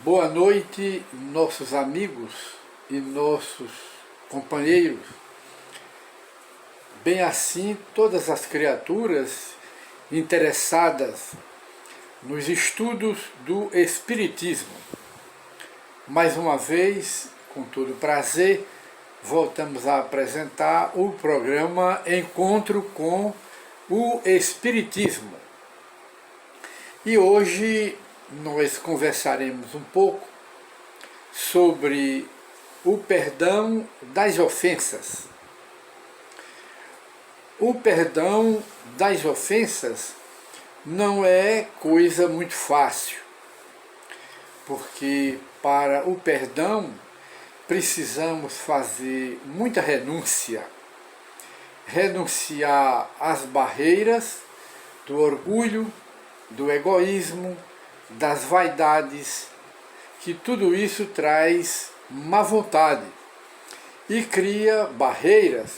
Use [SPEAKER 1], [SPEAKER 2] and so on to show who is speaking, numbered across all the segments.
[SPEAKER 1] Boa noite, nossos amigos e nossos companheiros. Bem assim, todas as criaturas interessadas nos estudos do Espiritismo. Mais uma vez, com todo prazer, voltamos a apresentar o programa Encontro com o Espiritismo. E hoje nós conversaremos um pouco sobre o perdão das ofensas. O perdão das ofensas não é coisa muito fácil, porque para o perdão precisamos fazer muita renúncia. Renunciar às barreiras do orgulho, do egoísmo, das vaidades, que tudo isso traz má vontade e cria barreiras,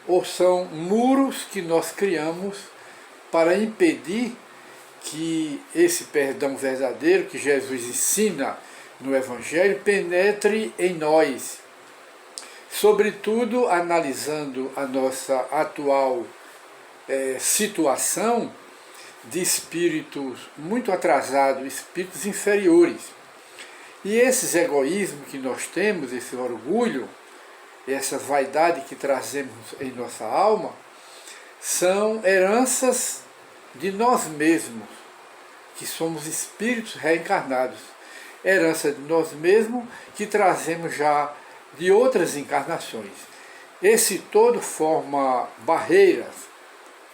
[SPEAKER 1] ou são muros que nós criamos para impedir que esse perdão verdadeiro que Jesus ensina no Evangelho penetre em nós. Sobretudo analisando a nossa atual situação de espíritos muito atrasados, espíritos inferiores. E esses egoísmos que nós temos, esse orgulho, essa vaidade que trazemos em nossa alma, são heranças de nós mesmos, que somos espíritos reencarnados. Herança de nós mesmos que trazemos já de outras encarnações. Esse todo forma barreiras,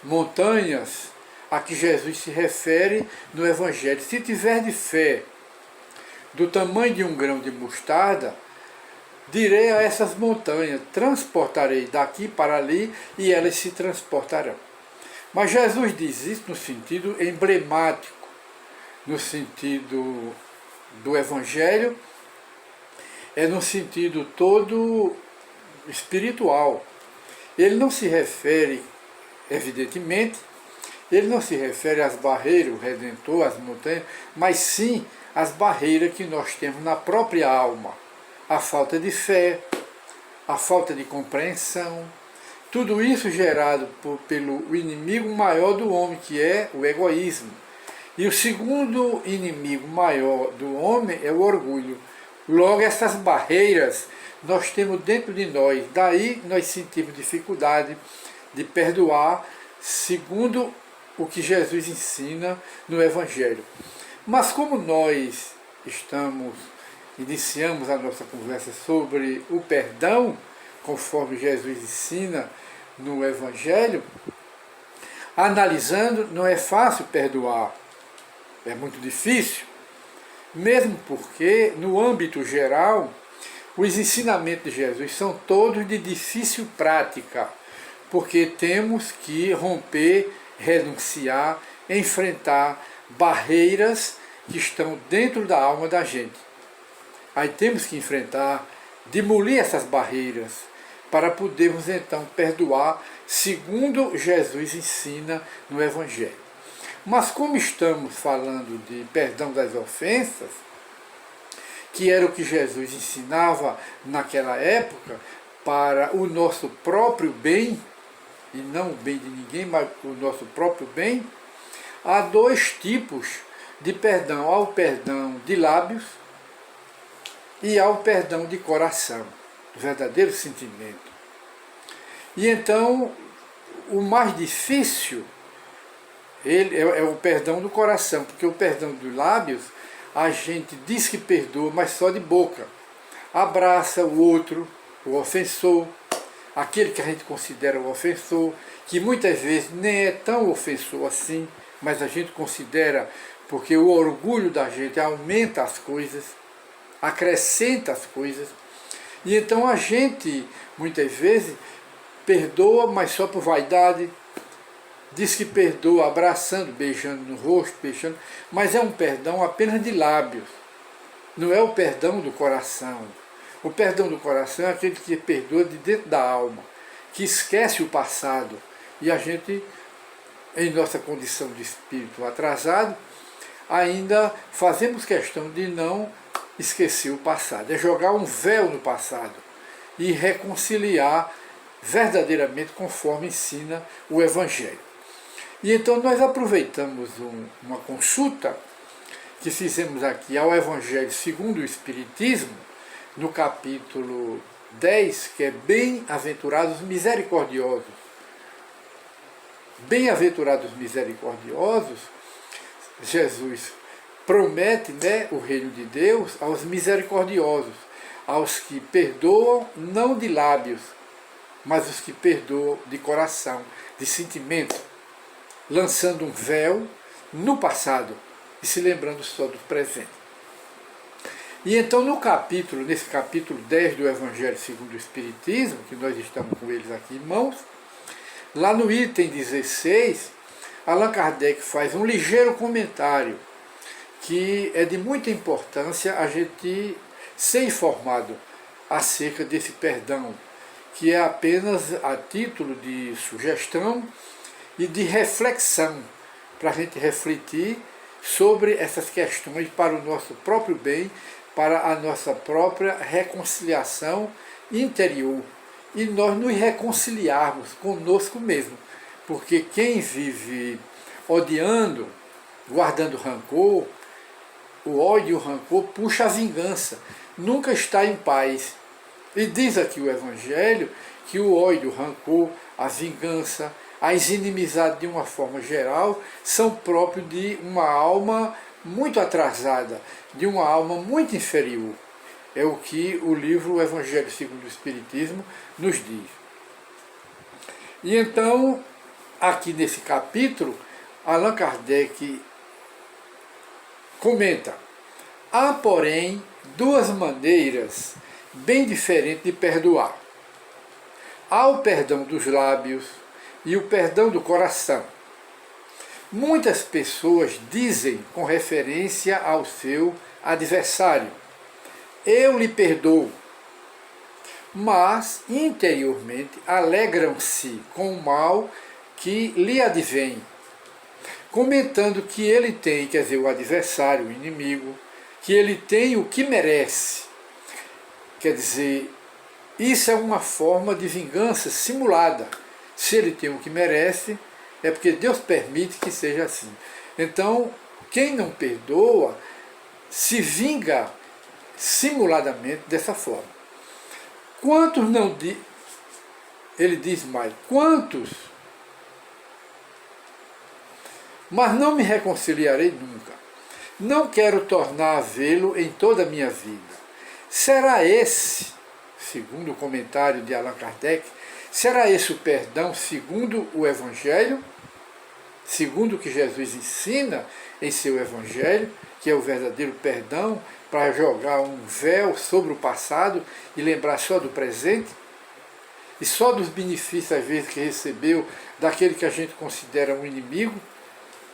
[SPEAKER 1] montanhas, a que Jesus se refere no Evangelho. Se tiver de fé do tamanho de um grão de mostarda, direi a essas montanhas, transportarei daqui para ali, e elas se transportarão. Mas Jesus diz isso no sentido emblemático, no sentido do Evangelho, é no sentido todo espiritual. Ele não se refere, evidentemente, ele não se refere às barreiras, o Redentor, às montanhas, mas sim às barreiras que nós temos na própria alma. A falta de fé, a falta de compreensão, tudo isso gerado pelo inimigo maior do homem, que é o egoísmo. E o segundo inimigo maior do homem é o orgulho. Logo, essas barreiras nós temos dentro de nós, daí nós sentimos dificuldade de perdoar, segundo o que Jesus ensina no Evangelho. Mas como nós iniciamos a nossa conversa sobre o perdão, conforme Jesus ensina no Evangelho, analisando, não é fácil perdoar, é muito difícil, mesmo porque, no âmbito geral, os ensinamentos de Jesus são todos de difícil prática, porque temos que romper, renunciar, enfrentar barreiras que estão dentro da alma da gente. Aí temos que enfrentar, demolir essas barreiras, para podermos então perdoar, segundo Jesus ensina no Evangelho. Mas como estamos falando de perdão das ofensas, que era o que Jesus ensinava naquela época, para o nosso próprio bem, e não o bem de ninguém, mas o nosso próprio bem, há dois tipos de perdão. Há o perdão de lábios e há o perdão de coração, do verdadeiro sentimento. E então, o mais difícil é o perdão do coração, porque o perdão dos lábios, a gente diz que perdoa, mas só de boca. Abraça o outro, o ofensor, aquele que a gente considera o ofensor, que muitas vezes nem é tão ofensor assim, mas a gente considera, porque o orgulho da gente aumenta as coisas, acrescenta as coisas, e então a gente, muitas vezes, perdoa, mas só por vaidade, diz que perdoa abraçando, beijando no rosto, beijando, mas é um perdão apenas de lábios, não é o perdão do coração. O perdão do coração é aquele que perdoa de dentro da alma, que esquece o passado. E a gente, em nossa condição de espírito atrasado, ainda fazemos questão de não esquecer o passado, é jogar um véu no passado e reconciliar verdadeiramente conforme ensina o Evangelho. E então nós aproveitamos uma consulta que fizemos aqui ao Evangelho segundo o Espiritismo, no capítulo 10, que é Bem-aventurados misericordiosos. Bem-aventurados misericordiosos, Jesus promete, né, o reino de Deus aos misericordiosos, aos que perdoam não de lábios, mas os que perdoam de coração, de sentimento, lançando um véu no passado e se lembrando só do presente. E então nesse capítulo 10 do Evangelho segundo o Espiritismo, que nós estamos com eles aqui em mãos, lá no item 16, Allan Kardec faz um ligeiro comentário que é de muita importância a gente ser informado acerca desse perdão, que é apenas a título de sugestão e de reflexão, para a gente refletir sobre essas questões para o nosso próprio bem, para a nossa própria reconciliação interior e nós nos reconciliarmos conosco mesmo, porque quem vive odiando, guardando rancor, o ódio e o rancor puxa a vingança, nunca está em paz. E diz aqui o Evangelho que o ódio, o rancor, a vingança, as inimizades de uma forma geral são próprios de uma alma muito atrasada, de uma alma muito inferior. É o que o livro O Evangelho segundo o Espiritismo nos diz. E então, aqui nesse capítulo, Allan Kardec comenta: há, porém, duas maneiras bem diferentes de perdoar. Há o perdão dos lábios e o perdão do coração. Muitas pessoas dizem com referência ao seu adversário: eu lhe perdoo, mas interiormente alegram-se com o mal que lhe advém, comentando que ele tem, quer dizer, o adversário, o inimigo, que ele tem o que merece. Quer dizer, isso é uma forma de vingança simulada. Se ele tem o que merece, é porque Deus permite que seja assim. Então, quem não perdoa se vinga simuladamente dessa forma. Quantos não ele diz mais, quantos? Mas não me reconciliarei nunca. Não quero tornar a vê-lo em toda a minha vida. Será esse, segundo o comentário de Allan Kardec, será esse o perdão segundo o Evangelho? Segundo o que Jesus ensina em seu Evangelho, que é o verdadeiro perdão, para jogar um véu sobre o passado e lembrar só do presente? E só dos benefícios, às vezes, que recebeu daquele que a gente considera um inimigo?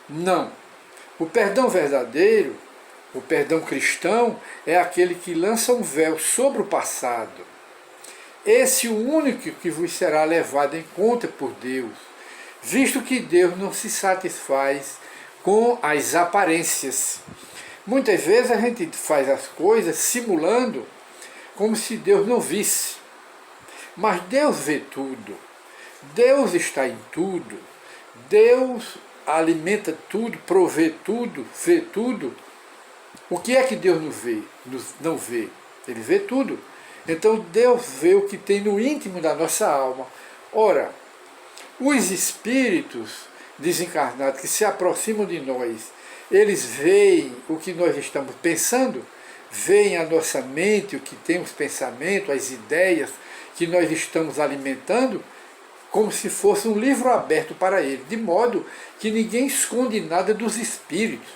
[SPEAKER 1] Não. O perdão verdadeiro, o perdão cristão, é aquele que lança um véu sobre o passado. Esse é o único que vos será levado em conta por Deus, visto que Deus não se satisfaz com as aparências. Muitas vezes a gente faz as coisas simulando como se Deus não visse. Mas Deus vê tudo. Deus está em tudo. Deus alimenta tudo, provê tudo, vê tudo. O que é que Deus não vê? Ele vê tudo. Então Deus vê o que tem no íntimo da nossa alma. Ora, os espíritos desencarnados que se aproximam de nós, eles veem o que nós estamos pensando, veem a nossa mente, o que tem os pensamentos, as ideias que nós estamos alimentando, como se fosse um livro aberto para ele, de modo que ninguém esconde nada dos espíritos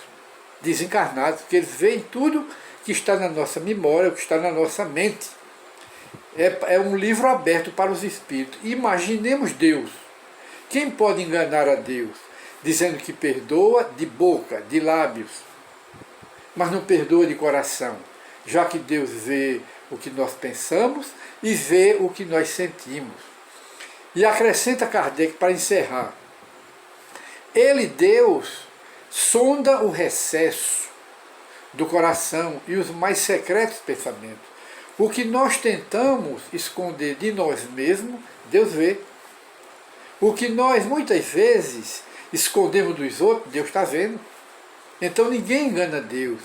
[SPEAKER 1] desencarnados, porque eles veem tudo que está na nossa memória, o que está na nossa mente. É um livro aberto para os espíritos. Imaginemos Deus. Quem pode enganar a Deus? Dizendo que perdoa de boca, de lábios, mas não perdoa de coração, já que Deus vê o que nós pensamos e vê o que nós sentimos. E acrescenta Kardec para encerrar: ele, Deus, sonda o recesso do coração e os mais secretos pensamentos. O que nós tentamos esconder de nós mesmos, Deus vê. O que nós muitas vezes escondemos dos outros, Deus está vendo. Então ninguém engana Deus,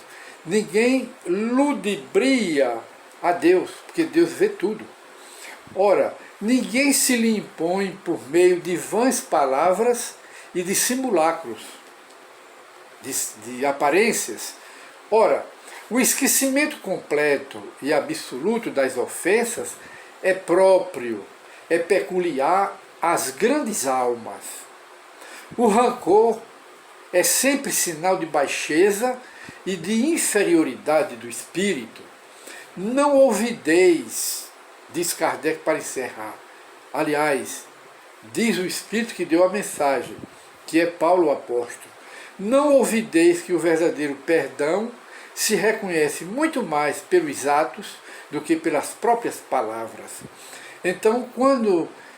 [SPEAKER 1] ninguém ludibria a Deus, porque Deus vê tudo. Ora, ninguém se lhe impõe por meio de vãs palavras e de simulacros, de aparências. Ora, o esquecimento completo e absoluto das ofensas é próprio, é peculiar às grandes almas. O rancor é sempre sinal de baixeza e de inferioridade do espírito. Não ouvideis, diz Kardec para encerrar. Aliás, diz o Espírito que deu a mensagem, que é Paulo o apóstolo. Não ouvideis que o verdadeiro perdão se reconhece muito mais pelos atos do que pelas próprias palavras. Então,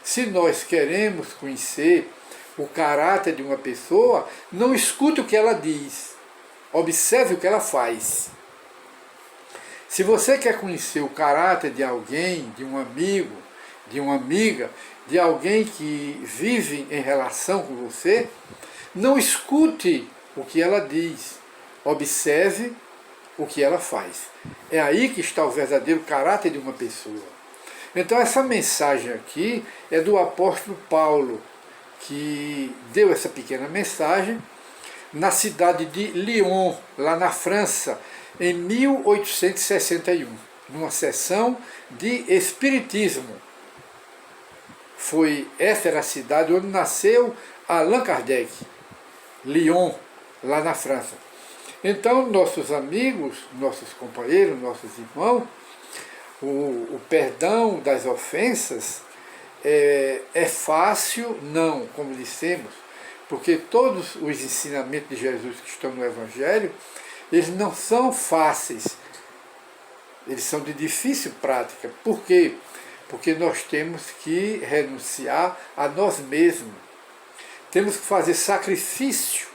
[SPEAKER 1] se nós queremos conhecer o caráter de uma pessoa, não escute o que ela diz, observe o que ela faz. Se você quer conhecer o caráter de alguém, de um amigo, de uma amiga, de alguém que vive em relação com você, não escute o que ela diz, observe o que ela faz. É aí que está o verdadeiro caráter de uma pessoa. Então essa mensagem aqui é do apóstolo Paulo, que deu essa pequena mensagem na cidade de Lyon, lá na França, em 1861, numa sessão de Espiritismo. Essa era a cidade onde nasceu Allan Kardec, Lyon, lá na França. Então, nossos amigos, nossos companheiros, nossos irmãos, o perdão das ofensas é fácil? Não, como dissemos, porque todos os ensinamentos de Jesus que estão no Evangelho, eles não são fáceis, eles são de difícil prática. Por quê? Porque nós temos que renunciar a nós mesmos, temos que fazer sacrifício,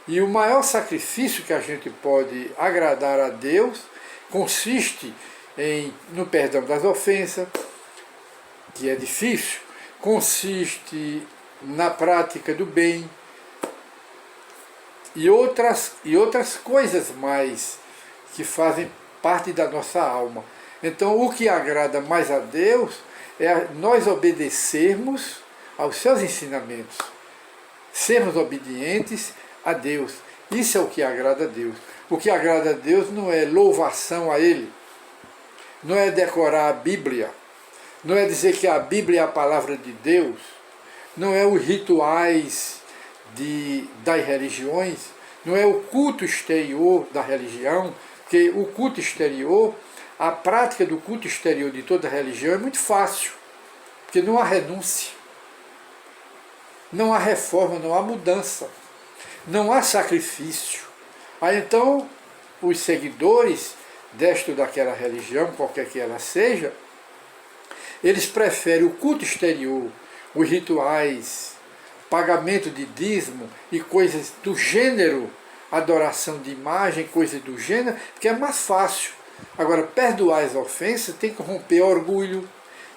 [SPEAKER 1] e o maior sacrifício que a gente pode agradar a Deus consiste no perdão das ofensas, que é difícil, consiste na prática do bem e outras coisas mais que fazem parte da nossa alma. Então, o que agrada mais a Deus é nós obedecermos aos seus ensinamentos, sermos obedientes a Deus. Isso é o que agrada a Deus. O que agrada a Deus não é louvação a Ele, não é decorar a Bíblia, não é dizer que a Bíblia é a palavra de Deus, não é os rituais das religiões, não é o culto exterior da religião, porque o culto exterior, a prática do culto exterior de toda religião é muito fácil, porque não há renúncia, não há reforma, não há mudança, não há sacrifício. Aí então, os seguidores desta ou daquela religião, qualquer que ela seja, eles preferem o culto exterior, os rituais, pagamento de dízimo e coisas do gênero, adoração de imagem, coisas do gênero, porque é mais fácil. Agora, perdoar as ofensas tem que romper orgulho,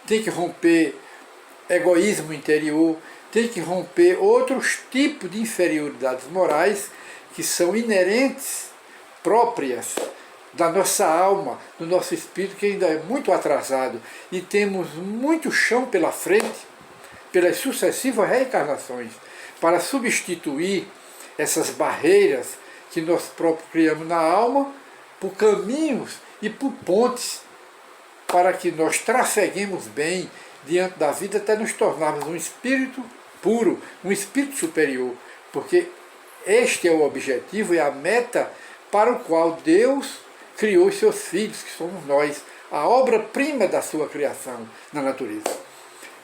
[SPEAKER 1] tem que romper egoísmo interior, tem que romper outros tipos de inferioridades morais que são inerentes, próprias da nossa alma, do nosso espírito, que ainda é muito atrasado, e temos muito chão pela frente, pelas sucessivas reencarnações, para substituir essas barreiras que nós próprios criamos na alma, por caminhos e por pontes, para que nós trafeguemos bem diante da vida até nos tornarmos um espírito puro, um espírito superior, porque este é o objetivo, é a meta para o qual Deus criou os seus filhos, que somos nós, a obra-prima da sua criação na natureza.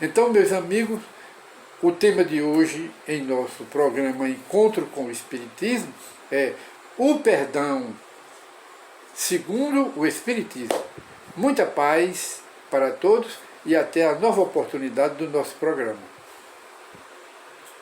[SPEAKER 1] Então, meus amigos, o tema de hoje em nosso programa Encontro com o Espiritismo é o perdão segundo o Espiritismo. Muita paz para todos e até a nova oportunidade do nosso programa.